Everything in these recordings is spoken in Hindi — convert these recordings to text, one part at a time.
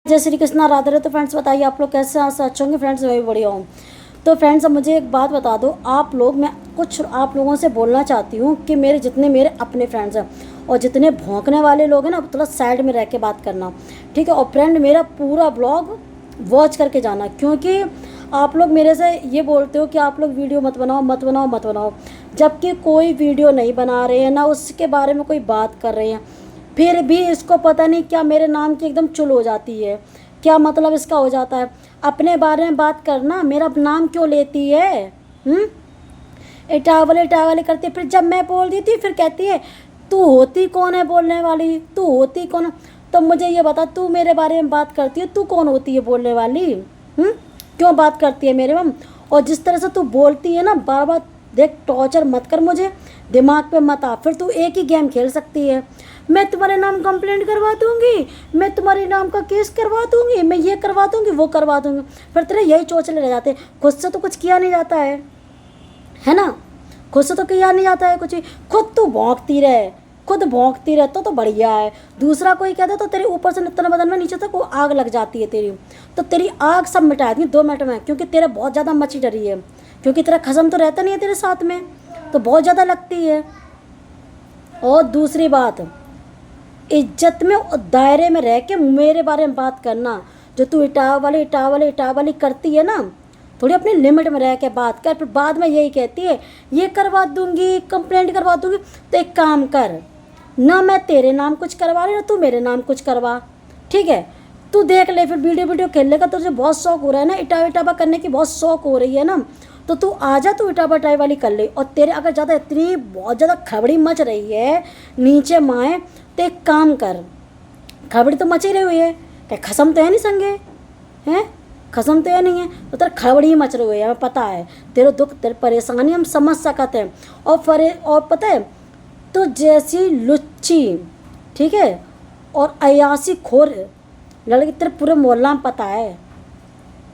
जय श्री कृष्णा, राधे राधे। तो फ्रेंड्स बताइए आप लोग कैसे हैं? अच्छे होंगे फ्रेंड्स, मैं भी बढ़िया हूँ। तो फ्रेंड्स अब मुझे एक बात बता दो आप लोग, मैं कुछ आप लोगों से बोलना चाहती हूँ कि जितने मेरे अपने फ्रेंड्स हैं और जितने भौंकने वाले लोग हैं ना, थोड़ा साइड में रह के बात करना, ठीक है। और फ्रेंड मेरा पूरा ब्लॉग वॉच करके जाना, क्योंकि आप लोग मेरे से ये बोलते हो कि आप लोग वीडियो मत बनाओ मत बनाओ मत बनाओ, जबकि कोई वीडियो नहीं बना रहे हैं ना उसके बारे में कोई बात कर रहे हैं, फिर भी इसको पता नहीं क्या मेरे नाम की एकदम चुल हो जाती है। क्या मतलब इसका हो जाता है? अपने बारे में बात करना, मेरा नाम क्यों लेती है? इटावले करती है। फिर जब मैं बोल दी थी फिर कहती है तू होती कौन है बोलने वाली, तू होती कौन है? तो मुझे ये बता, तू मेरे बारे में बात करती है, तू कौन होती है बोलने वाली? क्यों बात करती है मेरे में? और जिस तरह से तू बोलती है ना, बार बार देख, टॉर्चर मत कर मुझे, दिमाग पे मत आ। फिर तू एक ही गेम खेल सकती है, मैं तुम्हारे नाम कंप्लेंट करवा दूंगी, मैं तुम्हारे नाम का केस करवा दूंगी, मैं ये करवा दूंगी वो करवा दूंगी। फिर तेरे यही चोचले रह जाते, खुद से तो कुछ किया नहीं जाता है ना? खुद से तो किया नहीं जाता है कुछ भी। खुद तू भौंकती रहे, खुद भौंकती रहे तो बढ़िया है। दूसरा कोई कहता तो तेरे ऊपर से तन बदन में नीचे तक वो आग लग जाती है तेरी। तो तेरी आग सब मिटा दी 2 मिनट में, क्योंकि तेरे बहुत ज़्यादा मची डरी है, क्योंकि तेरा खसम तो रहता नहीं है तेरे साथ में, तो बहुत ज़्यादा लगती है। और दूसरी बात, इज्जत में और दायरे में रह के मेरे बारे में बात करना। जो तू इटावाली करती है ना, थोड़ी अपनी लिमिट में रह के बात कर। फिर बाद में यही कहती है ये करवा दूंगी, कंप्लेंट करवा दूंगी। तो एक काम कर ना, मैं तेरे नाम कुछ करवा रही ना तू मेरे नाम कुछ करवा, ठीक है? तू देख ले, फिर वीडियो खेलने का तुझे बहुत शौक हो रहा है ना, इटावा करने की बहुत शौक हो रही है ना, तो तू आजा, तू इटावा वाली कर ले। और तेरे अगर ज़्यादा इतनी बहुत ज़्यादा खबड़ी मच रही है नीचे माए, तो एक काम कर, खबड़ी तो मची रही हुई है, क्या खसम तो है नहीं संगे हैं? खसम तो है नहीं है, तो तेरा खबड़ी ही मच रही हुई है, हमें पता है। तेरे दुख तेरे परेशानी हम समझ सकते हैं। और पता है, तो जैसी लुच्ची, ठीक है, और अयासी खोर लड़की तेरे पूरे मोहल्ला में पता है,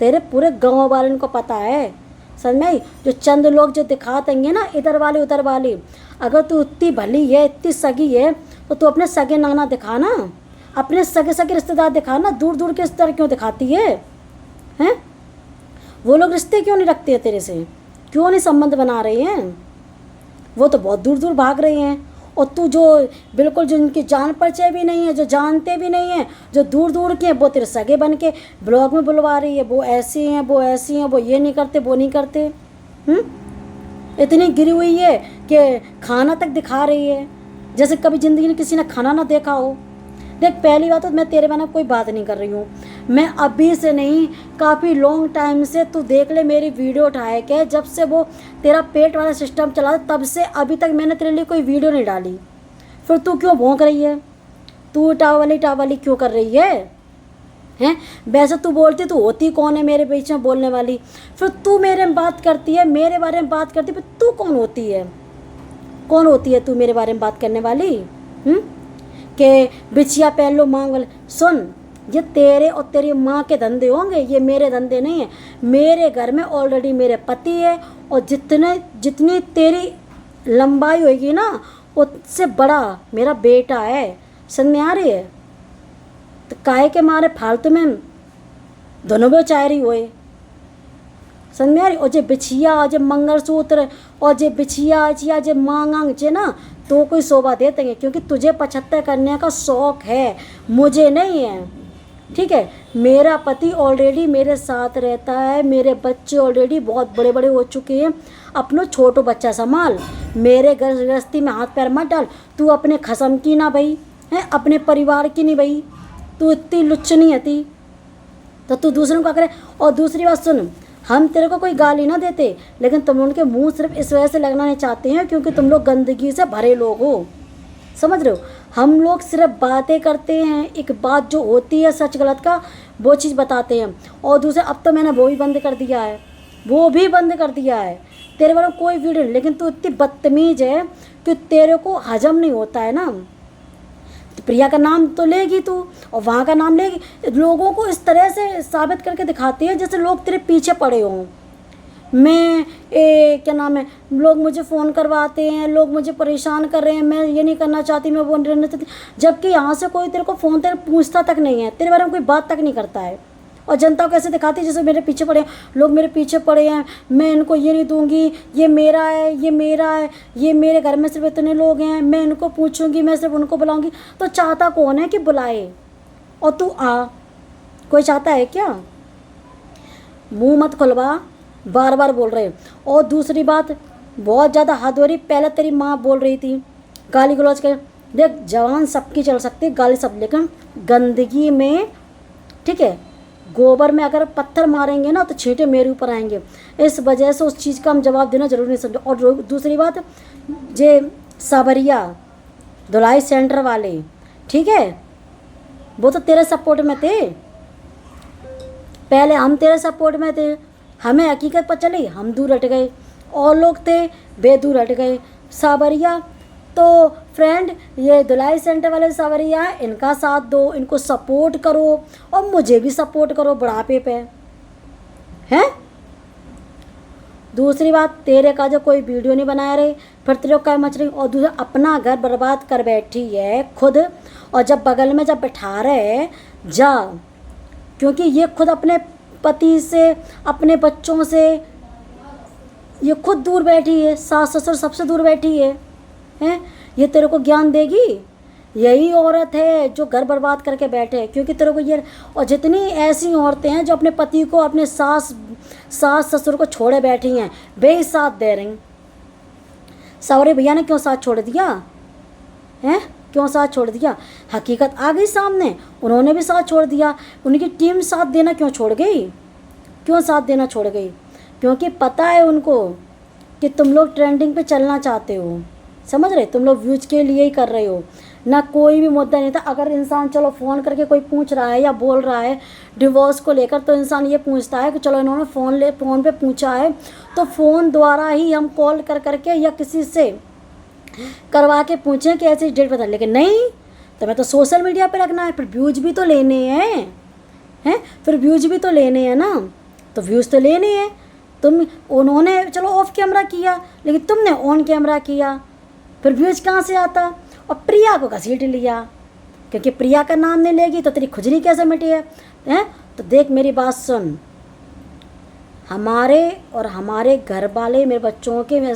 तेरे पूरे गाँव वालों को पता है। समझ में आई? जो चंद लोग जो दिखा देंगे ना, इधर वाली उधर वाली, अगर तू इतनी भली है इतनी सगी है तो तू अपने सगे नाना दिखाना, अपने सगे रिश्तेदार दिखाना। दूर दूर के रिश्तेदार क्यों दिखाती है हैं? वो लोग रिश्ते क्यों नहीं रखते हैं तेरे से? क्यों नहीं संबंध बना रहे हैं? वो तो बहुत दूर दूर भाग रहे हैं। और तू जो बिल्कुल जो इनकी जान परिचय भी नहीं है, जो जानते भी नहीं है, जो दूर दूर के हैं, वो तेरे सगे बन के ब्लॉग में बुलवा रही है, वो ऐसी हैं वो ऐसी हैं, वो ये नहीं करते वो नहीं करते। इतनी गिरी हुई है कि खाना तक दिखा रही है, जैसे कभी ज़िंदगी में किसी ने खाना ना देखा हो। देख, पहली बात तो मैं तेरे बिना कोई बात नहीं कर रही हूँ, मैं अभी से नहीं, काफ़ी लॉन्ग टाइम से। तू देख ले मेरी वीडियो उठाए के, जब से वो तेरा पेट वाला सिस्टम चला तब से अभी तक मैंने तेरे लिए कोई वीडियो नहीं डाली। फिर तू क्यों भौंक रही है? तू टावाली क्यों कर रही है हैं? वैसे तू बोलती, तू होती कौन है मेरे बीच में बोलने वाली? फिर तू मेरे में बात करती है, मेरे बारे में बात करती है, फिर तू कौन होती है? कौन होती है तू मेरे बारे में बात करने वाली? के बिछिया पहन लो मांग वाले। सुन, ये तेरे और तेरी माँ के धंधे होंगे, ये मेरे धंधे नहीं है। मेरे घर में ऑलरेडी मेरे पति है, और जितनी तेरी लंबाई होगी ना, उससे बड़ा मेरा बेटा है। समझ में आ रही है? तो काहे के मारे फालतू में दोनों भी चाह रही होए। समझ में आ रही? और जे बिछिया और जे मंगलसूत्र और जे बिछिया चिया जे मांग जे ना, तो कोई शोभा देते हैं, क्योंकि तुझे 75 करने का शौक है, मुझे नहीं है, ठीक है? मेरा पति ऑलरेडी मेरे साथ रहता है, मेरे बच्चे ऑलरेडी बहुत बड़े बड़े हो चुके हैं। अपनो छोटो बच्चा संभाल, मेरे घर गृहस्थी में हाथ पैर मत डाल। तू अपने खसम की ना भाई है, अपने परिवार की नहीं भाई, तू इतनी लुच्च नहीं हती तो तू दूसरों का करे। और दूसरी बात सुन, हम तेरे को कोई गाली ना देते, लेकिन तुम उनके मुंह सिर्फ इस वजह से लगना नहीं चाहते हैं क्योंकि तुम लोग गंदगी से भरे लोग हो। समझ रहे हो? हम लोग सिर्फ बातें करते हैं, एक बात जो होती है सच गलत का वो चीज़ बताते हैं। और दूसरे, अब तो मैंने वो भी बंद कर दिया है, वो भी बंद कर दिया है। तेरे वालों कोई वीडियो नहीं, लेकिन तू इतनी बदतमीज है कि तेरे को हजम नहीं होता है ना। तो प्रिया का नाम तो लेगी तू, और वहाँ का नाम लेगी, लोगों को इस तरह से साबित करके दिखाती है जैसे लोग तेरे पीछे पड़े हों। मैं क्या नाम है, लोग मुझे फ़ोन करवाते हैं, लोग मुझे परेशान कर रहे हैं, मैं ये नहीं करना चाहती, मैं वो नहीं रहना चाहती, जबकि यहाँ से कोई तेरे को फ़ोन तेरे पूछता तक नहीं है, तेरे बारे में कोई बात तक नहीं करता है। और जनता को कैसे दिखाती है जैसे मेरे पीछे पड़े हैं, लोग मेरे पीछे पड़े हैं, मैं इनको ये नहीं दूंगी, ये मेरा है, ये मेरा है, ये मेरे घर में सिर्फ इतने लोग हैं, मैं इनको पूछूंगी, मैं सिर्फ उनको बुलाऊंगी। तो चाहता कौन है कि बुलाए और तू आ? कोई चाहता है क्या? मुंह मत खुलवा, बार बार बोल रहे। और दूसरी बात, बहुत ज़्यादा हद हो रही। पहले तेरी माँ बोल रही थी गाली गलौज कर, देख जवान सबकी चल सकती, गाली सब, लेकिन गंदगी में, ठीक है, गोबर में अगर पत्थर मारेंगे ना तो छींटे मेरे ऊपर आएंगे। इस वजह से उस चीज़ का हम जवाब देना जरूरी नहीं समझो। और दूसरी बात, जे सावरिया धुलाई सेंटर वाले, ठीक है, वो तो तेरे सपोर्ट में थे, पहले हम तेरे सपोर्ट में थे, हमें हकीकत पता चली, हम दूर हट गए, और लोग थे बेदूर हट गए। सावरिया तो फ्रेंड, ये धुलाई सेंटर वाले सावरिया है, इनका साथ दो, इनको सपोर्ट करो, और मुझे भी सपोर्ट करो बुढ़ापे पे, हैं? दूसरी बात, तेरे का जो कोई वीडियो नहीं बना रहे, फिर तेरे को क्या मच रही। और दूसरा, अपना घर बर्बाद कर बैठी है खुद, और जब बगल में जब बैठा रहे जा, क्योंकि ये खुद अपने पति से, अपने बच्चों से ये खुद दूर बैठी है, सास ससुर सबसे दूर बैठी है, हैं? ये तेरे को ज्ञान देगी? यही औरत है जो घर बर्बाद करके बैठे है, क्योंकि तेरे को ये, और जितनी ऐसी औरतें हैं जो अपने पति को, अपने सास ससुर को छोड़े बैठी हैं, वे साथ दे रही। सौरे भैया ने क्यों साथ छोड़ दिया हैं? क्यों साथ छोड़ दिया? हकीकत आ गई सामने, उन्होंने भी साथ छोड़ दिया। उनकी टीम साथ देना क्यों छोड़ गई? क्यों साथ देना छोड़ गई? क्योंकि पता है उनको कि तुम लोग ट्रेंडिंग पे चलना चाहते हो, समझ रहे? तुम लोग व्यूज के लिए ही कर रहे हो ना, कोई भी मुद्दा नहीं था। अगर इंसान चलो फ़ोन करके कोई पूछ रहा है या बोल रहा है डिवोर्स को लेकर, तो इंसान ये पूछता है कि चलो इन्होंने फ़ोन पे पूछा है तो फ़ोन द्वारा ही हम कॉल कर करके या किसी से करवा के पूछें कि ऐसी डेट बता, लेकिन नहीं, तुम्हें तो सोशल मीडिया पे रखना है, फिर व्यूज भी तो लेने हैं, फिर व्यूज भी तो लेने हैं ना, तो व्यूज़ तो लेने हैं। उन्होंने चलो ऑफ कैमरा किया, लेकिन तुमने ऑन कैमरा किया, फिर व्यूज कहाँ से आता? और प्रिया को घसीट लिया, क्योंकि प्रिया का नाम नहीं लेगी तो तेरी खुजली कैसे मिटी है, हैं? तो देख मेरी बात सुन, हमारे और हमारे घर वाले, मेरे बच्चों के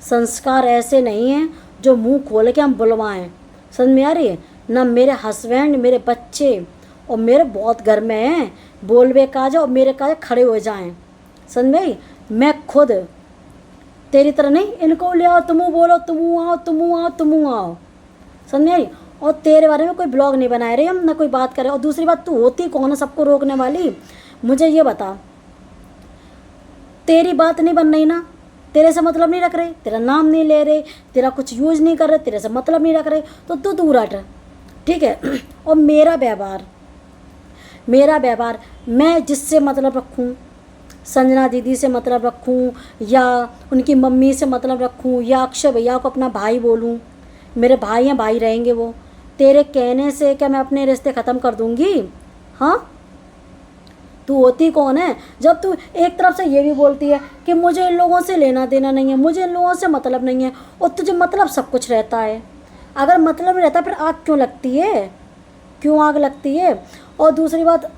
संस्कार ऐसे नहीं हैं जो मुंह खोल के हम बुलवाएं, समझ में आ रही है ना? मेरे हस्बैंड, मेरे बच्चे और मेरे बहुत घर में हैं, बोलबे काजा और मेरे काजा खड़े हो जाएं, समझ में आई? मैं खुद तेरी तरह नहीं, इनको ले आओ, तुम बोलो, तुम आओ, तुम आओ, तुम आओ, समझ में आई? और तेरे बारे में कोई ब्लॉग नहीं बना रहे हम, ना कोई बात करे। और दूसरी बात, तू होती कौन है सबको रोकने वाली? मुझे ये बता, तेरी बात नहीं बन रही ना, तेरे से मतलब नहीं रख रहे, तेरा नाम नहीं ले रहे, तेरा कुछ यूज नहीं कर रहे, तेरे से मतलब नहीं रख रहे, तो तू दूर हट, ठीक है? और मेरा व्यवहार मैं जिससे मतलब रखूं, संजना दीदी से मतलब रखूं, या उनकी मम्मी से मतलब रखूं, या अक्षय भैया को अपना भाई बोलूं, मेरे भाई हैं, भाई रहेंगे वो। तेरे कहने से क्या मैं अपने रिश्ते ख़त्म कर दूंगी? हाँ, तू होती कौन है जब तू एक तरफ से ये भी बोलती है कि मुझे इन लोगों से लेना देना नहीं है, मुझे इन लोगों से मतलब नहीं है, और तुझे मतलब सब कुछ रहता है। अगर मतलब नहीं रहता फिर आग क्यों लगती है? क्यों आग लगती है? और दूसरी बात,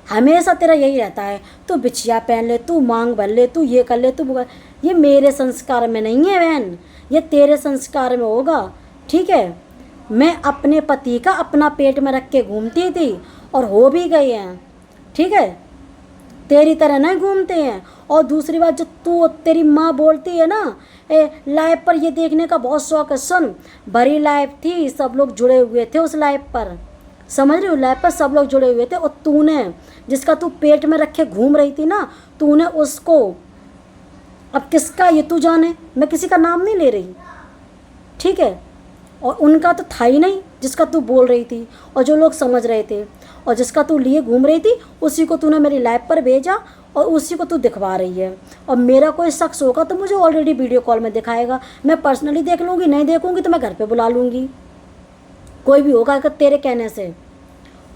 हमेशा तेरा यही रहता है, तू बिछिया पहन ले, तू मांग भर ले, तू ये कर ले, तू ये मेरे संस्कार में नहीं है बहन, ये तेरे संस्कार में होगा, ठीक है? मैं अपने पति का अपना पेट में रख के घूमती थी और हो भी गए हैं, ठीक है? तेरी तरह नहीं घूमते हैं। और दूसरी बात, जो तेरी माँ बोलती है ना, लाइव पर ये देखने का बहुत शौक है, सुन, भरी लाइव थी, सब लोग जुड़े हुए थे उस लाइव पर, समझ रही हो? लाइव पर सब लोग जुड़े हुए थे, और तूने जिसका तू पेट में रखे घूम रही थी ना, तूने उसको, अब किसका ये तू जाने, मैं किसी का नाम नहीं ले रही, ठीक है? और उनका तो था ही नहीं जिसका तू बोल रही थी, और जो लोग समझ रहे थे, और जिसका तू लिए घूम रही थी, उसी को तूने मेरी लाइव पर भेजा और उसी को तू दिखवा रही है। और मेरा कोई शख्स होगा तो मुझे ऑलरेडी वीडियो कॉल में दिखाएगा, मैं पर्सनली देख लूँगी, नहीं देखूँगी तो मैं घर पे बुला लूँगी, कोई भी होगा अगर तेरे कहने से।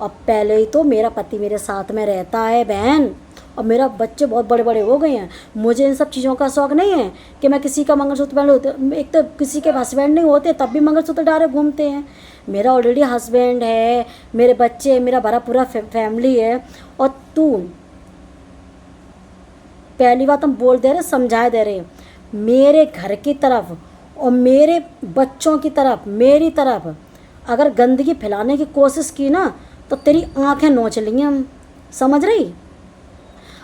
और पहले ही तो मेरा पति मेरे साथ में रहता है बहन, और मेरा बच्चे बहुत बड़े बड़े हो गए हैं, मुझे इन सब चीज़ों का शौक़ नहीं है कि मैं किसी का मंगलसूत्र पहन होते। एक तो किसी के हस्बैंड नहीं होते तब भी मंगलसूत्र डाले घूमते हैं। मेरा ऑलरेडी हस्बैंड है, मेरे बच्चे, मेरा भरा पूरा फैमिली है। और तू पहली बात हम बोल दे रहे, समझा दे रहे, मेरे घर की तरफ और मेरे बच्चों की तरफ, मेरी तरफ अगर गंदगी फैलाने की कोशिश की ना तो तेरी आंखें नोच ली हम, समझ रही।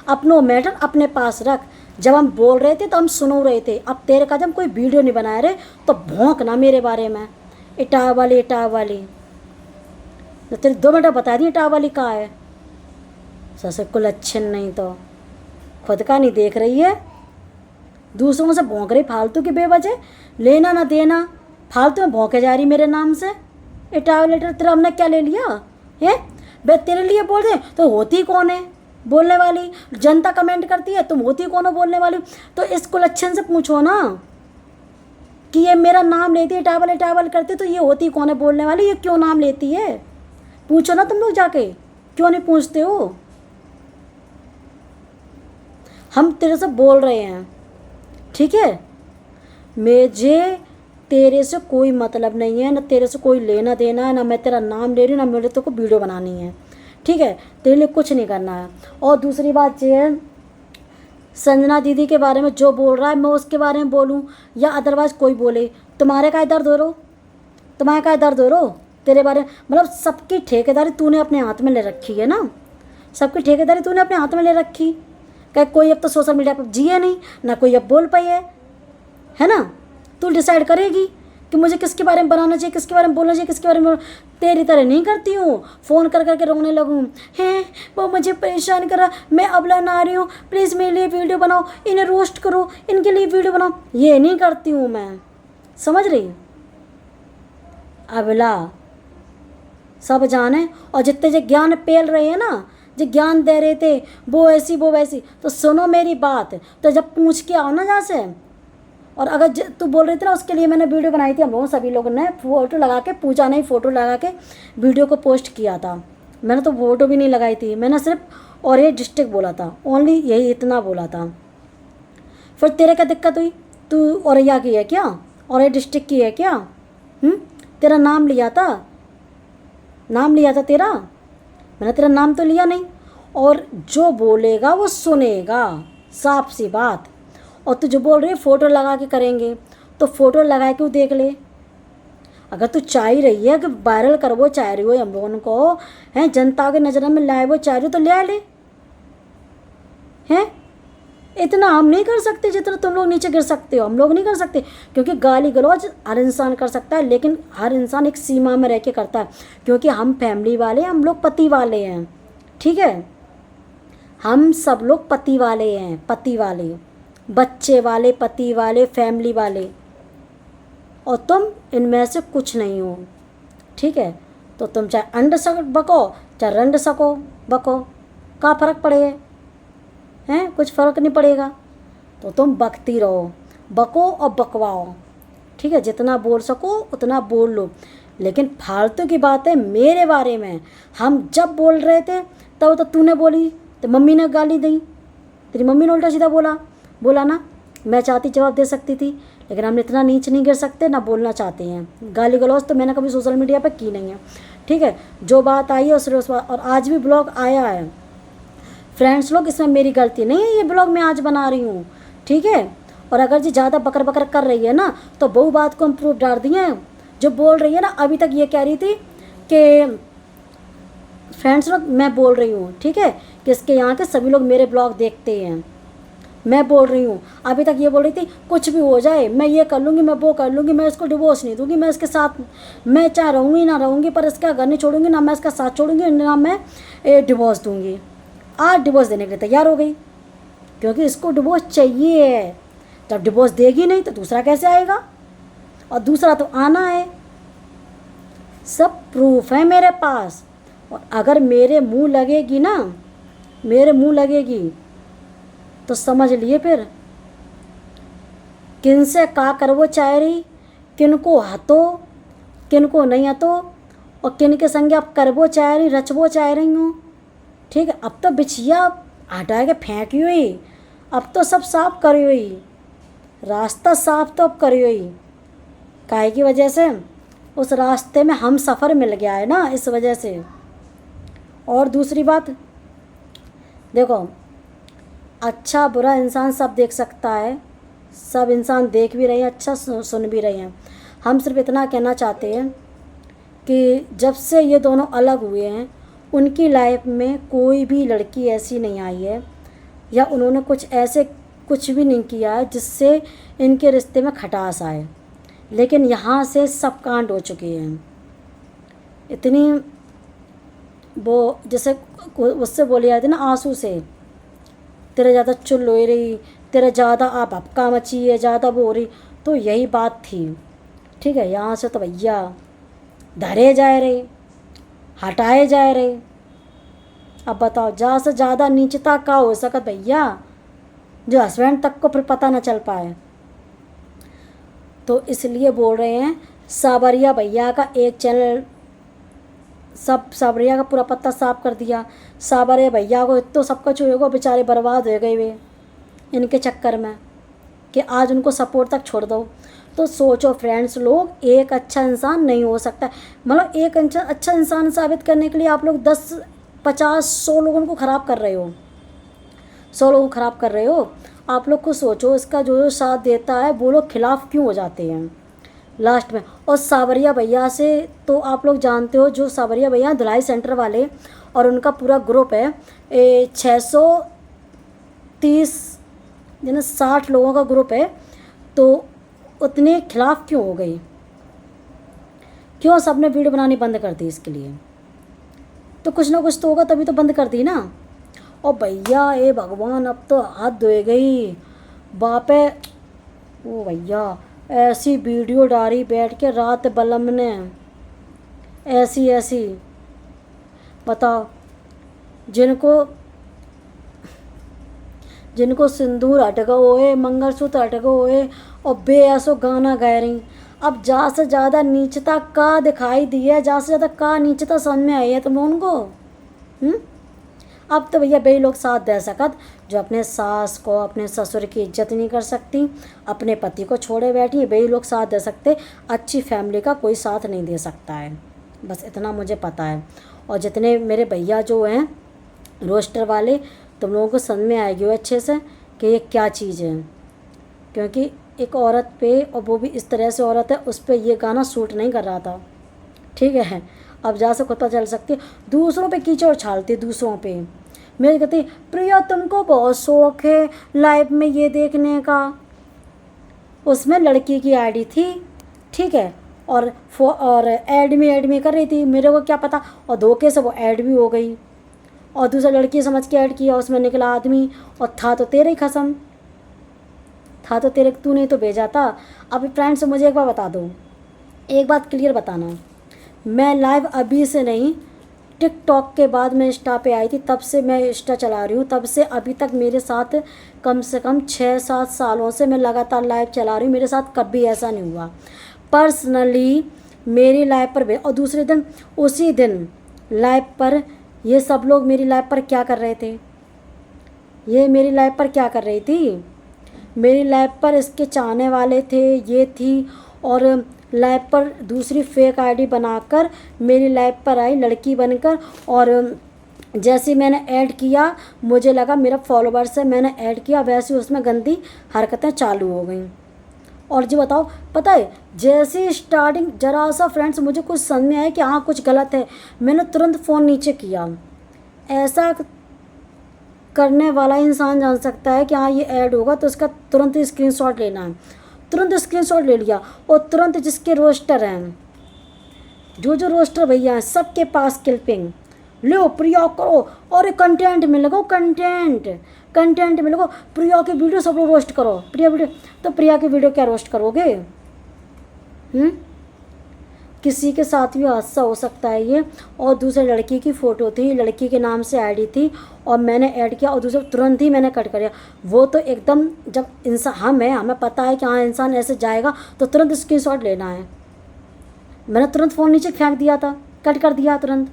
अपनो मैटर अपने पास रख। जब हम बोल रहे थे तो हम सुनो रहे थे, अब तेरे का जब कोई वीडियो नहीं बना रहे तो भौंकना मेरे बारे में, इटा वाली तो तेरे 2 मिनट बता दी इटा वाली कहाँ है। ससुर को लक्षण नहीं तो खुद का नहीं देख रही है, दूसरों से भौंक रही फालतू की बेवजह, लेना ना देना, फालतू में भौंके जा रही मेरे नाम से। इटावलेटर तेरा हमने क्या ले लिया है बे, तेरे लिए बोल दे तो होती कौन है बोलने वाली। जनता कमेंट करती है तुम होती कौन हो बोलने वाली, तो इसको लक्षण से पूछो ना कि ये मेरा नाम लेती है, इटावल करती तो ये होती कौन है बोलने वाली, ये क्यों नाम लेती है, पूछो ना तुम लोग जाके, क्यों नहीं पूछते हो। हम तेरे से बोल रहे हैं, ठीक है, मुझे तेरे से कोई मतलब नहीं है, ना तेरे से कोई लेना देना है, ना मैं तेरा नाम ले रही हूँ, ना मेरे तो को वीडियो बनानी है, ठीक है, तेरे लिए कुछ नहीं करना है। और दूसरी बात ये है, संजना दीदी के बारे में जो बोल रहा है मैं उसके बारे में बोलूँ या अदरवाइज कोई बोले, तुम्हारे का दर्द हो रो, तुम्हारे का दर्द हो रो, तेरे बारे में मतलब सबकी ठेकेदारी तूने अपने हाथ में ले रखी है ना, सबकी ठेकेदारी तूने अपने हाथ में ले रखी। क्या कोई अब तो सोशल मीडिया पर जिए नहीं ना, कोई अब बोल पाई है ना, तू डिसाइड करेगी कि मुझे किसके बारे में बनाना चाहिए, किसके बारे में बोलना चाहिए, किसके बारे में तेरी तरह नहीं करती हूँ फ़ोन कर करके रोने लगूँ, हैं वो मुझे परेशान करा, मैं अबला ना रही हूँ, प्लीज़ मेरे लिए वीडियो बनाओ, इन्हें रोस्ट करो, इनके लिए वीडियो बनाओ, ये नहीं करती हूँ मैं, समझ रही। अबला सब जाने, और जितने जो ज्ञान पेल रहे हैं ना, जो ज्ञान दे रहे थे वो ऐसी वो वैसी, तो सुनो मेरी बात, तो जब पूछ के आओ ना जहाँ से। और अगर तू बोल रही थी ना, उसके लिए मैंने वीडियो बनाई थी, हम लोगों सभी लोगों ने फ़ोटो लगा के, पूजा ने फ़ोटो लगा के वीडियो को पोस्ट किया था। मैंने तो फ़ोटो भी नहीं लगाई थी, मैंने सिर्फ और ये डिस्ट्रिक्ट बोला था, ओनली यही इतना बोला था। फिर तेरे क्या दिक्कत हुई, तू औरैया की है क्या, और ये डिस्ट्रिक्ट की है क्या, तेरा नाम लिया था, नाम लिया था तेरा, मैंने तेरा नाम तो लिया नहीं। और जो बोलेगा वो सुनेगा, साफ सी बात। और तू जो बोल रही है फ़ोटो लगा के करेंगे, तो फ़ोटो लगा के देख ले। अगर तू चाह रही है कि वायरल कर, वो चाह रही हो हम लोगों को हैं, जनता के नज़र में लाए, वो चाह रही हो तो ले ले, हैं। इतना हम नहीं कर सकते जितना तुम लोग नीचे गिर सकते हो, हम लोग नहीं कर सकते, क्योंकि गाली गलौज हर इंसान कर सकता है, लेकिन हर इंसान एक सीमा में रह के करता है, क्योंकि हम फैमिली वाले, हम लोग पति वाले हैं, ठीक है, हम सब लोग पति वाले हैं, पति वाले, बच्चे वाले, पति वाले, फैमिली वाले, और तुम इनमें से कुछ नहीं हो, ठीक है। तो तुम चाहे अंड बको चाहे रंड सको बको, क्या फ़र्क पड़े हैं, कुछ फ़र्क नहीं पड़ेगा। तो तुम बकती रहो, बको और बकवाओ, ठीक है, जितना बोल सको उतना बोल लो, लेकिन फालतू की बातें मेरे बारे में हम जब बोल रहे थे तब तो तूने बोली, तो मम्मी ने गाली दी, तेरी मम्मी ने उल्टा सीधा बोला ना। मैं चाहती जवाब दे सकती थी, लेकिन हम इतना नीच नहीं गिर सकते, ना बोलना चाहते हैं। गाली गलौज तो मैंने कभी सोशल मीडिया पर की नहीं है, ठीक है। जो बात आई है उस बात, और आज भी ब्लॉग आया है फ्रेंड्स लोग, इसमें मेरी गलती नहीं है, ये ब्लॉग मैं आज बना रही हूँ, ठीक है। और अगर जी ज़्यादा बकर बकर कर रही है ना, तो वो बात को हम प्रूफ डाल दिए हैं। जो बोल रही है ना, अभी तक ये कह रही थी कि फ्रेंड्स लोग मैं बोल रही हूँ, ठीक है, कि इसके यहाँ के सभी लोग मेरे ब्लॉग देखते हैं, मैं बोल रही हूँ। अभी तक ये बोल रही थी कुछ भी हो जाए मैं ये कर लूँगी, मैं वो कर लूँगी, मैं इसको डिवोर्स नहीं दूँगी, मैं इसके साथ, मैं चाहे रहूँगी ना रहूँगी, पर इसका घर नहीं छोड़ूंगी, ना मैं इसका साथ छोड़ूंगी, ना मैं डिवोर्स दूँगी। आज डिवोर्स देने के लिए तैयार हो गई, क्योंकि इसको डिवोर्स चाहिए। जब डिवोर्स देगी नहीं तो दूसरा कैसे आएगा, और दूसरा तो आना है, सब प्रूफ है मेरे पास। और अगर मेरे मुंह लगेगी ना, मेरे मुंह लगेगी तो समझ लिए फिर किन से का करवो चाह रही, किन को हतो, किन को नहीं हतो, और किन के संगे आप करवो चाह रही, रचवो चाह रही हूँ, ठीक है। अब तो बिछिया हटा के फेंकी हुई, अब तो सब साफ करी हुई, रास्ता साफ तो अब करी हुई। काहे की वजह से? उस रास्ते में हम सफ़र मिल गया है ना, इस वजह से। और दूसरी बात देखो, अच्छा बुरा इंसान सब देख सकता है, सब इंसान देख भी रहे हैं, अच्छा सुन भी रहे हैं। हम सिर्फ इतना कहना चाहते हैं कि जब से ये दोनों अलग हुए हैं उनकी लाइफ में कोई भी लड़की ऐसी नहीं आई है या उन्होंने कुछ भी नहीं किया है जिससे इनके रिश्ते में खटास आए। लेकिन यहाँ से सब कांड हो चुके हैं। इतनी वो जैसे उससे बोली जाती ना, आंसू से तेरे ज़्यादा चुल हो रही, तेरे ज़्यादा आप हपका मची है, ज़्यादा वो हो रही, तो यही बात थी। ठीक है, यहाँ से तो भैया धरे जाए रहे, हटाए जाए रहे। अब बताओ, ज़्यादा से ज़्यादा नीचता का हो सकत भैया, जो हस्बैंड तक को फिर पता ना चल पाए। तो इसलिए बोल रहे हैं, सावरिया भैया का एक चैनल, सब सावरिया का पूरा पत्ता साफ कर दिया। सावरिया भैया को तो सबका छुएगा, बेचारे बर्बाद हो गए वे इनके चक्कर में कि आज उनको सपोर्ट तक छोड़ दो। तो सोचो फ्रेंड्स लोग, एक अच्छा इंसान नहीं हो सकता। मतलब एक अच्छा इंसान साबित करने के लिए आप लोग 10, 50, 100 लोगों को ख़राब कर रहे हो, 100 लोगों को ख़राब कर रहे हो। आप लोग को सोचो, इसका जो साथ देता है वो लोग खिलाफ क्यों हो जाते हैं लास्ट में। और सावरिया भैया से तो आप लोग जानते हो, जो सावरिया भैया धुलाई सेंटर वाले और उनका पूरा ग्रुप है 630 यानी 60 लोगों का ग्रुप है, तो उतने खिलाफ क्यों हो गई? क्यों सबने वीडियो बनानी बंद कर दी? इसके लिए तो कुछ ना कुछ तो होगा, तभी तो बंद कर दी ना। और भैया ए भगवान, अब तो हाथ धोए गई बापे। ओ भैया, ऐसी वीडियो डाली बैठ के रात बलम ने, ऐसी बताओ। जिनको सिंदूर अटका होए, मंगलसूत्र अटका होए और बेअसो गाना गा रही। अब ज़्यादा से ज़्यादा नीचता का दिखाई दी है, ज़्यादा से ज़्यादा का नीचता समझ में आई है तुम लोगों को। अब तो भैया वही लोग साथ दे सकत जो अपने सास को, अपने ससुर की इज्जत नहीं कर सकती, अपने पति को छोड़े बैठी, वही लोग साथ दे सकते। अच्छी फैमिली का कोई साथ नहीं दे सकता है, बस इतना मुझे पता है। और जितने मेरे भैया जो हैं रोस्टर वाले, तुम लोगों को समझ में आएगी वो अच्छे से कि ये क्या चीज़ है। क्योंकि एक औरत पे, और वो भी इस तरह से औरत है, उस पर ये गाना सूट नहीं कर रहा था। ठीक है, अब जा से खुद पता चल सकती है। दूसरों पे कीचड़ उछालती, दूसरों पे। मेरे कहती प्रिया तुमको बहुत शौक है लाइव में ये देखने का। उसमें लड़की की आईडी थी, ठीक है, और ऐड में कर रही थी, मेरे को क्या पता, और धोखे से वो ऐड भी हो गई। और दूसरा लड़की समझ के ऐड किया, उसमें निकला आदमी, और था तो तेरे ही खसम, था तो तेरे, तूने तो भेजा था। अब फ्रेंड्स मुझे एक बार बता दो, एक बात क्लियर बताना, मैं लाइव अभी से नहीं, टिकटॉक के बाद मैं इंस्टा पे आई थी, तब से मैं इंस्टा चला रही हूँ, तब से अभी तक मेरे साथ कम से कम 6-7 सालों से मैं लगातार लाइव चला रही हूँ। मेरे साथ कभी ऐसा नहीं हुआ पर्सनली मेरी लाइव पर। और दूसरे दिन, उसी दिन लाइव पर ये सब लोग मेरी लाइव पर क्या कर रहे थे? ये मेरी लाइव पर क्या कर रही थी? मेरी लाइव पर इसके चाहने वाले थे, ये थी, और लाइव पर दूसरी फेक आईडी बनाकर मेरी लाइव पर आई लड़की बनकर। और जैसे मैंने ऐड किया, मुझे लगा मेरा फॉलोवर्स है, मैंने ऐड किया, वैसे उसमें गंदी हरकतें चालू हो गई। और जो बताओ, पता है जैसे स्टार्टिंग जरा सा फ्रेंड्स मुझे कुछ समझ में आया कि हाँ कुछ गलत है, मैंने तुरंत फ़ोन नीचे किया। ऐसा करने वाला इंसान जान सकता है कि हाँ ये ऐड होगा, तो उसका तुरंत स्क्रीनशॉट लेना है। तुरंत स्क्रीनशॉट ले लिया, और तुरंत जिसके रोस्टर हैं, जो रोस्टर भैया हैं, सबके पास क्लिपिंग लो, प्रिया करो, और कंटेंट में लगो, कंटेंट में लगो, प्रिया की वीडियो सब लोग रोस्ट करो, प्रिया वीडियो। तो प्रिया की वीडियो क्या रोस्ट करोगे? किसी के साथ भी हादसा हो सकता है ये। और दूसरे लड़की की फ़ोटो थी, लड़की के नाम से आईडी थी, और मैंने ऐड किया, और दूसरे तुरंत ही मैंने कट कर दिया। वो तो एकदम, जब इंसान हमें पता है कि हाँ इंसान ऐसे जाएगा, तो तुरंत स्क्रीनशॉट लेना है। मैंने तुरंत फ़ोन नीचे फेंक दिया था, कट कर दिया तुरंत।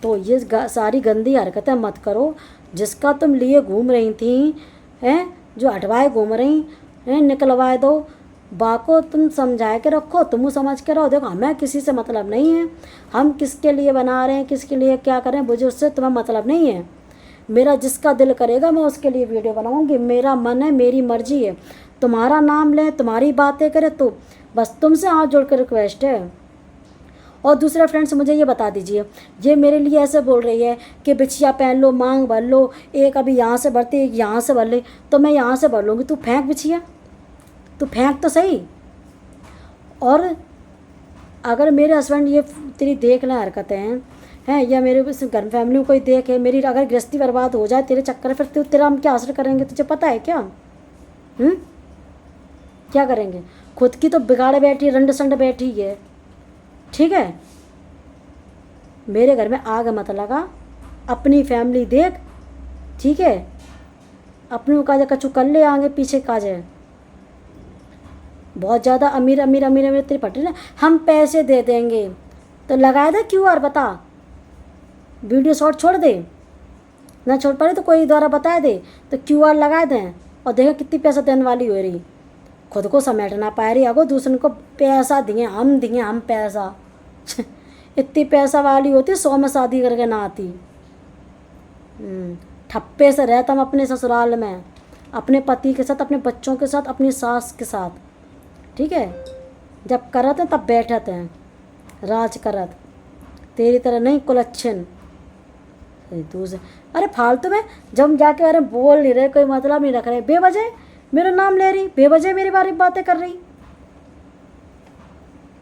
तो ये सारी गंदी हरकतें मत करो। जिसका तुम लिए घूम रही थी, हैं, जो हटवाए घूम रही हैं, निकलवाए दो। बाको तुम समझा के रखो, तुम समझ के रहो। देखो हमें किसी से मतलब नहीं है, हम किसके लिए बना रहे हैं, किसके लिए क्या करें, मुझे उससे तुम्हें मतलब नहीं है। मेरा जिसका दिल करेगा मैं उसके लिए वीडियो बनाऊंगी, मेरा मन है, मेरी मर्जी है। तुम्हारा नाम लें, तुम्हारी बातें करें, तो बस तुमसे हाथ जोड़ कर रिक्वेस्ट है। और दूसरा फ्रेंड्स, मुझे ये बता दीजिए, ये मेरे लिए ऐसे बोल रही है कि बिछिया पहन लो, मांग भर लो, एक अभी यहाँ से भरती, एक यहाँ से भर ले, तो मैं यहाँ से भर लूँगी। तू फेंक बिछिया, तू फेंक तो सही। और अगर मेरे हस्बैंड ये तेरी देख लें हरकतें हैं, या मेरे घर फैमिली में कोई देखे, मेरी अगर गृहस्थी बर्बाद हो जाए तेरे चक्कर, फिर तेरा हम क्या असर करेंगे, तुझे पता है क्या? क्या करेंगे? खुद की तो बिगाड़े बैठी, रंड संड बैठी है, ठीक है। मेरे घर में आग मत लगा, अपनी फैमिली देख, ठीक है। अपने काजे कछु कर ले, आगे पीछे काजे। बहुत ज़्यादा अमीर अमीर अमीर अमीर तेरी पटरी ना, हम पैसे दे देंगे तो लगाए दे QR, बता, वीडियो शॉर्ट छोड़ दे ना, छोड़ पा रही तो कोई द्वारा बताए दे तो QR लगा दें, और देखा कितनी पैसा देने वाली हो रही। खुद को समेट ना पा रही, अगो दूसरे को पैसा दिए हम पैसा इतनी पैसा वाली होती 100 में शादी करके ना आती। ठप्पे से रहता हम अपने ससुराल में, अपने पति के साथ, अपने बच्चों के साथ, अपनी सास के साथ, ठीक है। जब करत हैं तब बैठत हैं, राज करत, तेरी तरह नहीं कुलच्छन दूसरे। अरे फालतू में जब हम जाके अरे बोल नहीं रहे, कोई मतलब नहीं रख रहे, बेवजह मेरा नाम ले रही, बेवजह मेरे बारे में बातें कर रही,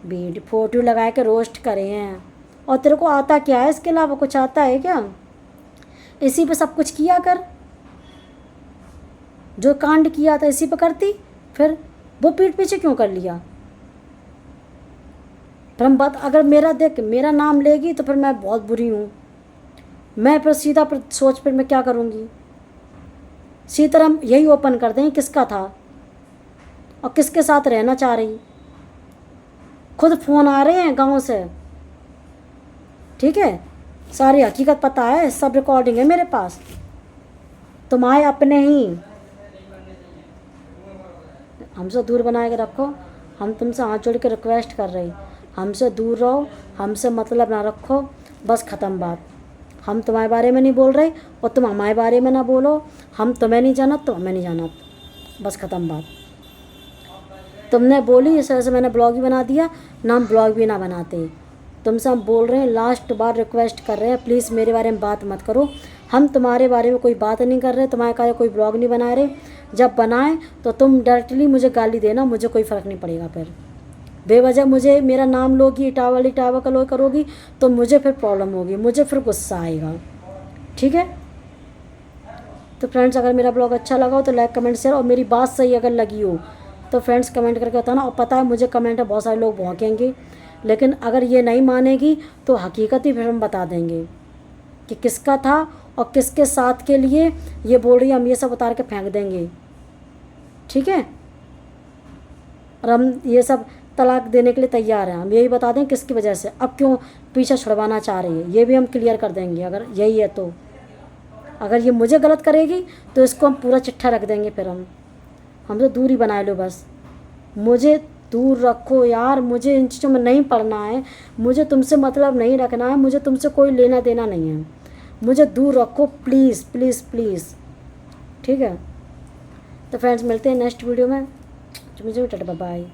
वीडियो फोटो लगा के रोस्ट करे हैं। और तेरे को आता क्या है, इसके अलावा कुछ आता है क्या? इसी पे सब कुछ किया कर, जो कांड किया था इसी पे करती, फिर वो पीठ पीछे क्यों कर लिया? फिर हम बात, अगर मेरा देख मेरा नाम लेगी तो फिर मैं बहुत बुरी हूँ, मैं फिर सीधा फिर सोच, फिर मैं क्या करूँगी। सीधा हम यही ओपन कर दें किसका था और किसके साथ रहना चाह रही। खुद फ़ोन आ रहे हैं गांव से, ठीक है, सारी हकीकत पता है, सब रिकॉर्डिंग है मेरे पास। तुम आए अपने ही, हमसे दूर बना के रखो। हम तुमसे हाथ जोड़ के रिक्वेस्ट कर रही, हमसे दूर रहो, हमसे मतलब ना रखो, बस ख़त्म बात। हम तुम्हारे बारे में नहीं बोल रहे और तुम हमारे बारे में ना बोलो, हम तुम्हें नहीं जानत तो हमें नहीं जानत, बस ख़त्म बात। तुमने बोली इस वजह से मैंने ब्लॉग भी बना दिया, ना हम ब्लॉग भी ना बनाते। तुमसे हम बोल रहे हैं, लास्ट बार रिक्वेस्ट कर रहे हैं, प्लीज़ मेरे बारे में बात मत करो। हम तुम्हारे बारे में कोई बात नहीं कर रहे, तुम्हारे का कोई ब्लॉग नहीं बना रहे। जब बनाए तो तुम डायरेक्टली मुझे गाली देना, मुझे कोई फ़र्क नहीं पड़ेगा। फिर बेवजह मुझे मेरा नाम लोगी, टावल का करोगी तो मुझे फिर प्रॉब्लम होगी, मुझे फिर गुस्सा आएगा, ठीक है। तो फ्रेंड्स, अगर मेरा ब्लॉग अच्छा लगा हो तो लाइक कमेंट शेयर, और मेरी बात सही अगर लगी हो तो फ्रेंड्स कमेंट करके बताना। और पता है मुझे कमेंट में बहुत सारे लोग भौंकेंगे, लेकिन अगर ये नहीं मानेगी तो हकीकत ही फिर हम बता देंगे कि किसका था और किसके साथ के लिए ये बोल रही है, हम ये सब उतार के फेंक देंगे, ठीक है। और हम ये सब तलाक देने के लिए तैयार हैं, हम यही बता दें किसकी वजह से, अब क्यों पीछा छुड़वाना चाह रही है, ये भी हम क्लियर कर देंगे। अगर यही है तो, अगर ये मुझे गलत करेगी तो इसको हम पूरा चिट्ठा रख देंगे। फिर हमसे दूरी बना लो, बस मुझे दूर रखो यार, मुझे इन चीज़ों में नहीं पढ़ना है, मुझे तुमसे मतलब नहीं रखना है, मुझे तुमसे कोई लेना देना नहीं है, मुझे दूर रखो प्लीज़ प्लीज़ प्लीज़, ठीक है। तो फ्रेंड्स मिलते हैं नेक्स्ट वीडियो में, मुझे टाटा बाय।